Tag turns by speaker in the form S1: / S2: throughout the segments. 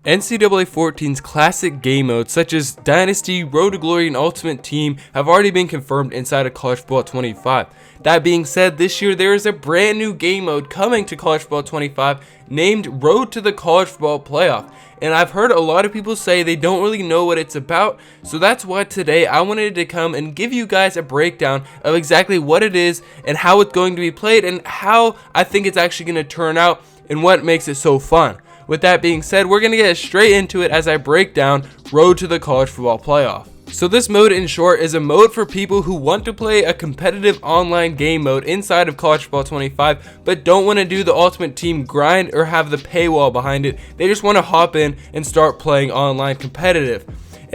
S1: NCAA 14's classic game modes such as Dynasty, Road to Glory, and Ultimate Team have already been confirmed inside of College Football 25. That being said, this year there is a brand new game mode coming to College Football 25 named Road to the College Football Playoff. And I've heard a lot of people say they don't really know what it's about, so that's why today I wanted to come and give you guys a breakdown of exactly what it is and how it's going to be played and how I think it's actually going to turn out and what makes it so fun. With that being said, we're going to get straight into it as I break down Road to the College Football Playoff. So this mode in short is a mode for people who want to play a competitive online game mode inside of College Football 25 but don't want to do the Ultimate Team grind or have the paywall behind it. They just want to hop in and start playing online competitive.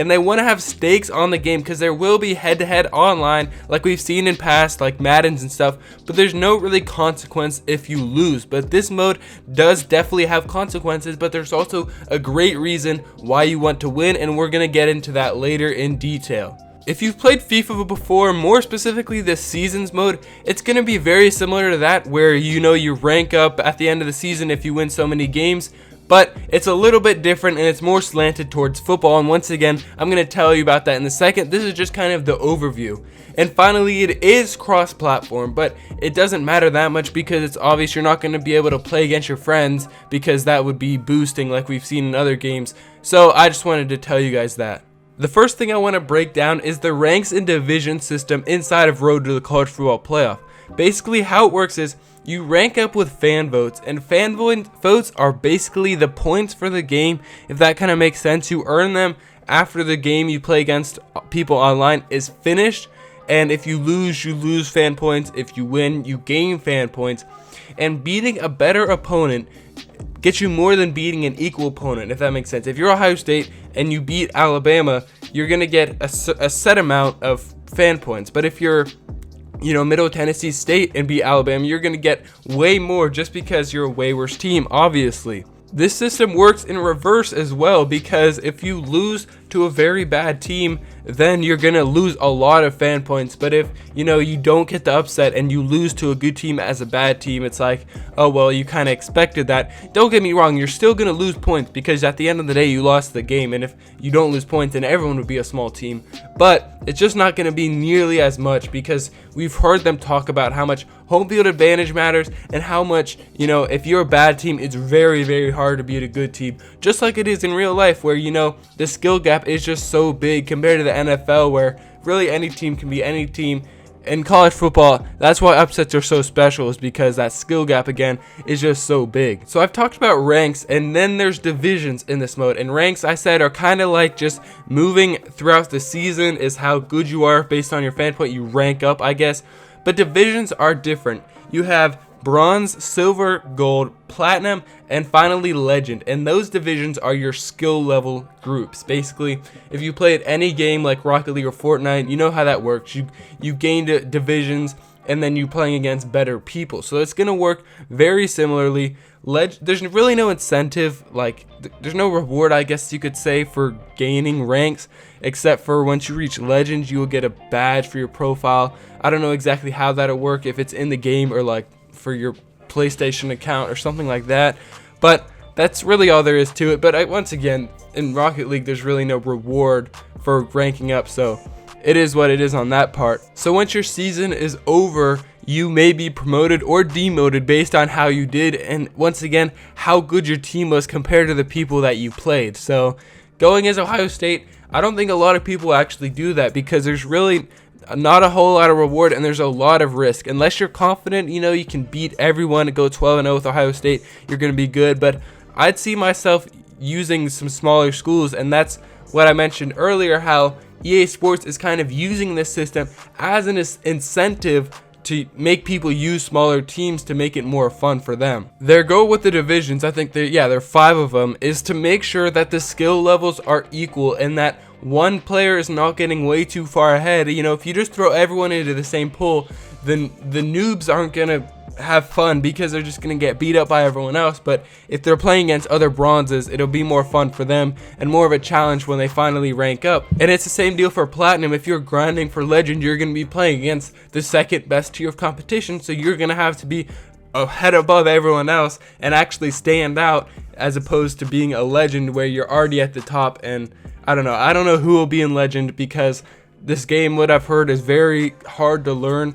S1: And they want to have stakes on the game because there will be head-to-head online like we've seen in past like Maddens and stuff, but there's no really consequence if you lose. But this mode does definitely have consequences, but there's also a great reason why you want to win, and we're going to get into that later in detail. If you've played FIFA before, more specifically the seasons mode, it's going to be very similar to that where you rank up at the end of the season if you win so many games. But it's a little bit different and it's more slanted towards football, and once again I'm going to tell you about that in a second. This is just kind of the overview. And finally, it is cross-platform, but it doesn't matter that much because it's obvious you're not going to be able to play against your friends because that would be boosting like we've seen in other games. So I just wanted to tell you guys that. The first thing I want to break down is the ranks and division system inside of Road to the College Football Playoff. Basically how it works is you rank up with fan votes, and fan votes are basically the points for the game, if that kind of makes sense. You earn them after the game you play against people online is finished, and if you lose fan points. If you win, you gain fan points, and beating a better opponent gets you more than beating an equal opponent, if that makes sense. If you're Ohio State and you beat Alabama, you're going to get a set amount of fan points, but if you're Middle Tennessee State and beat Alabama, you're going to get way more just because you're a way worse team, obviously. This system works in reverse as well because if you lose to a very bad team, then you're going to lose a lot of fan points. But if, you don't get the upset and you lose to a good team as a bad team, it's like, oh, well, you kind of expected that. Don't get me wrong, you're still going to lose points because at the end of the day, you lost the game. And if you don't lose points, then everyone would be a small team. But it's just not going to be nearly as much because we've heard them talk about how much home field advantage matters and how much, if you're a bad team, it's very, very hard to beat a good team. Just like it is in real life where, the skill gap is just so big compared to the NFL where really any team can be any team. In college football, that's why upsets are so special, is because that skill gap again is just so big. So I've talked about ranks, and then there's divisions in this mode, and ranks I said are kind of like just moving throughout the season is how good you are based on your fan point. You rank up, I guess, but divisions are different. You have bronze, silver, gold, platinum, and finally legend, and those divisions are your skill level groups. Basically, if you play at any game like Rocket League or Fortnite, you know how that works. You gain divisions and then you're playing against better people, so it's gonna work very similarly. There's really no incentive, like there's no reward, I guess you could say, for gaining ranks, except for once you reach legends you will get a badge for your profile. I don't know exactly how that'll work, if it's in the game or like for your PlayStation account or something like that, but that's really all there is to it. But once again, in Rocket League there's really no reward for ranking up, so it is what it is on that part. So once your season is over, you may be promoted or demoted based on how you did, and once again how good your team was compared to the people that you played. So going as Ohio State, I don't think a lot of people actually do that because there's really not a whole lot of reward and there's a lot of risk. Unless you're confident, you can beat everyone and go 12-0 with Ohio State, you're going to be good. But I'd see myself using some smaller schools, and that's what I mentioned earlier, how EA Sports is kind of using this system as an incentive to make people use smaller teams to make it more fun for them. Their goal with the divisions, I think there are 5 of them, is to make sure that the skill levels are equal and that one player is not getting way too far ahead. If you just throw everyone into the same pool, then the noobs aren't going to have fun because they're just going to get beat up by everyone else. But if they're playing against other bronzes, it'll be more fun for them and more of a challenge when they finally rank up. And it's the same deal for platinum. If you're grinding for legend, you're going to be playing against the second best tier of competition, so you're going to have to be a head above everyone else and actually stand out as opposed to being a legend where you're already at the top. And I don't know who will be in legend, because this game, what I've heard, is very hard to learn.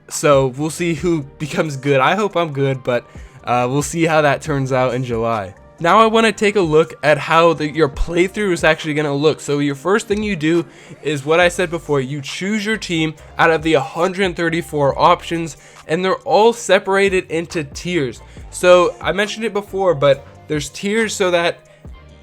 S1: So we'll see who becomes good. I hope I'm good, but we'll see how that turns out in July. Now I want to take a look at how your playthrough is actually going to look. So your first thing you do is what I said before. You choose your team out of the 134 options, and they're all separated into tiers. So I mentioned it before, but there's tiers so that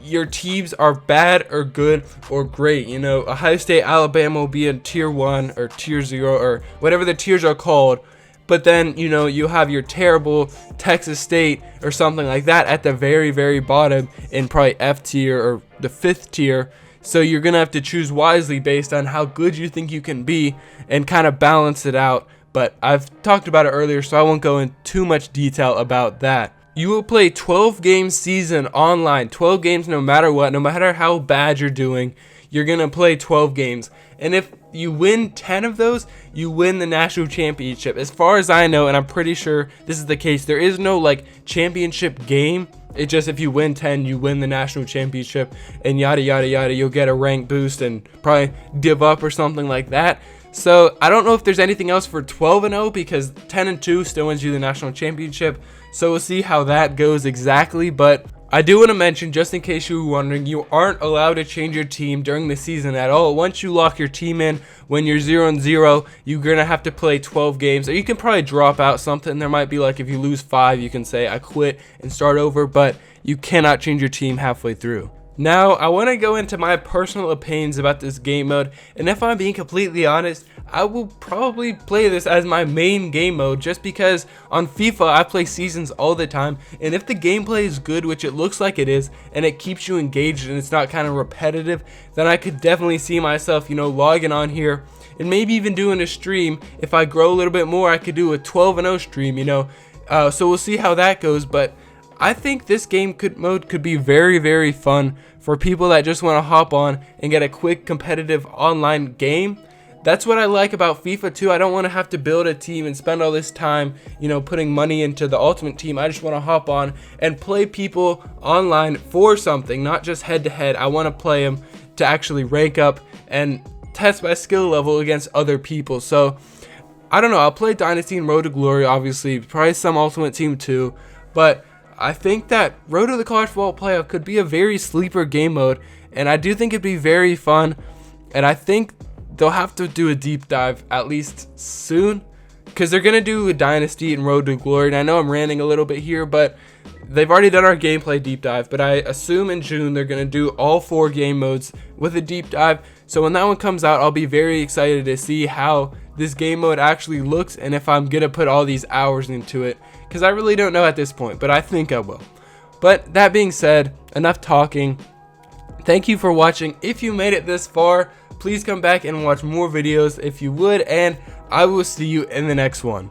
S1: your teams are bad or good or great. You know, Ohio State, Alabama will be in tier 1 or tier 0 or whatever the tiers are called. But then, you know, you have your terrible Texas State or something like that at the very, very bottom in probably F tier or the 5th tier. So you're going to have to choose wisely based on how good you think you can be and kind of balance it out. But I've talked about it earlier, so I won't go in too much detail about that. You will play 12 games season online, 12 games no matter what, no matter how bad you're doing. You're going to play 12 games. And if you win 10 of those, you win the national championship. As far as I know, and I'm pretty sure this is the case, there is no like championship game. It's just if you win 10, you win the national championship, and yada yada yada. You'll get a rank boost and probably div up or something like that. So I don't know if there's anything else for 12-0, because 10-2 still wins you the national championship. So we'll see how that goes exactly. But I do want to mention, just in case you were wondering, you aren't allowed to change your team during the season at all. Once you lock your team in, when you're 0-0, you're going to have to play 12 games. Or you can probably drop out something. There might be like, if you lose 5, you can say I quit and start over, but you cannot change your team halfway through. Now, I want to go into my personal opinions about this game mode, and if I'm being completely honest, I will probably play this as my main game mode, just because on FIFA I play seasons all the time, and if the gameplay is good, which it looks like it is, and it keeps you engaged and it's not kind of repetitive, then I could definitely see myself, you know, logging on here and maybe even doing a stream. If I grow a little bit more, I could do a 12-0 stream, you know. So we'll see how that goes, but I think this game mode could be very, very fun for people that just want to hop on and get a quick competitive online game. That's what I like about FIFA too. I don't want to have to build a team and spend all this time, you know, putting money into the ultimate team. I just want to hop on and play people online for something, not just head to head. I want to play them to actually rank up and test my skill level against other people. So I don't know. I'll play Dynasty and Road to Glory, obviously, probably some ultimate team too, but I think that Road to the College Football Playoff could be a very sleeper game mode, and I do think it'd be very fun, and I think they'll have to do a deep dive at least soon, because they're going to do a Dynasty and Road to Glory, and I know I'm ranting a little bit here, but they've already done our gameplay deep dive, but I assume in June they're going to do all 4 game modes with a deep dive. So when that one comes out, I'll be very excited to see how this game mode actually looks, and if I'm going to put all these hours into it, because I really don't know at this point, but I think I will. But that being said, enough talking. Thank you for watching. If you made it this far, please come back and watch more videos if you would, and I will see you in the next one.